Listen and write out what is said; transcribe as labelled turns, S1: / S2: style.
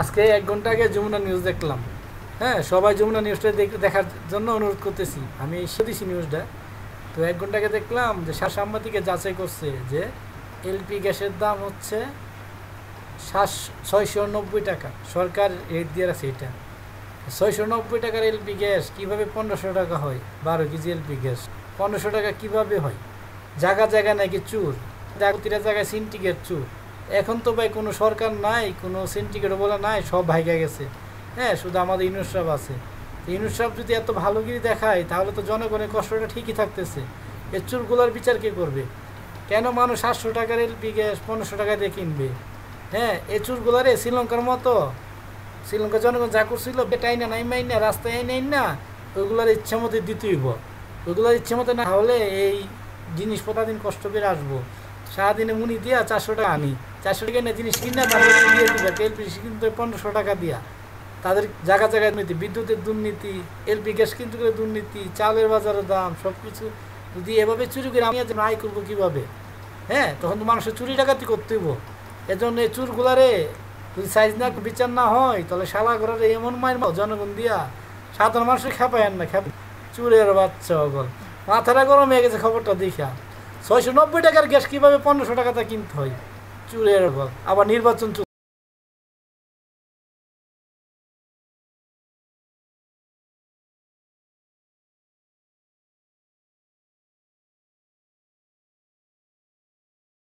S1: আজকে ১ ঘন্টা আগে যমুনা নিউজ দেখলাম। হ্যাঁ, সবাই যমুনা নিউজটা দেখার জন্য অনুরোধ করতেছি। আমি দিছি নিউজটা। তো ১ ঘন্টা আগে দেখলাম যে সাংবাদিকে যাচাই করছে যে এলপি গ্যাসের দাম হচ্ছে ৬৯০ টাকা। সরকার রেট দিয়ে রাখছে এটা। ৬৯০ টাকার এলপি গ্যাস কীভাবে ১৫০০ টাকা হয়? ১২ কেজি এলপি গ্যাস ১৫০০ টাকা কীভাবে হয়? জায়গা জায়গা নাকি চুর, প্রতিটা জায়গায় সিন্ডিকেট চুর। এখন তো ভাই কোনো সরকার নাই, কোনো সিন্ডিকেটও বলে নাই, সব ভাইগা গেছে। হ্যাঁ, শুধু আমাদের ইউনুস সাহেব আছে। ইউনুস সাহেব যদি এত ভালোগিরি দেখায় তাহলে তো জনগণের কষ্টটা ঠিকই থাকতেছে। এর চুরগুলোর বিচার কে করবে? কেন মানুষ ৭০০ টাকার এলপি গ্যাস ১৫০০ টাকা দিয়ে কিনবে? হ্যাঁ, এই চুরগুলারে শ্রীলঙ্কার মতো, শ্রীলঙ্কার জনগণ যা করছিল বেটাই না নাই মাই না রাস্তায় আই না, ওইগুলার ইচ্ছা মতো দিতেইব। ওইগুলোর ইচ্ছে মতো না হলে এই জিনিস প্রতিদিন কষ্ট করে আসবো। সারাদিনে মুনি দিয়া ৪০০ টাকা আনি, ৪০০ টাকা নিয়ে জিনিস কিনা তারপরে দিয়ে দিবে। এলপিজি কিন্তু ১৫০০ টাকা দিয়া তাদের জায়গা জায়গায় দুর্নীতি, বিদ্যুতের দুর্নীতি, এলপি গ্যাস কিন্তু করে দুর্নীতি, চালের বাজারের দাম সব কিছু যদি এভাবে চুরি করে আমি আয় করবো কীভাবে? হ্যাঁ, তখন তো মানুষের চুরি ডাকাতি করতে হইব। এজন্য এই চুরগুলারে যদি সাইজ না বিচার না হয় তাহলে শালা ঘরের এমন মায়ের জনগণ দিয়া সাধারণ মানুষের খেপায়েন না, খেপ চুরের বাচ্চা অগল। মাথাটা গরম হয়ে গেছে খবরটা দেখা। ৬৯০ টাকার গ্যাস কীভাবে ১৫০০ টাকাতে কিনতে হয়? চুরের অগল। আবার নির্বাচন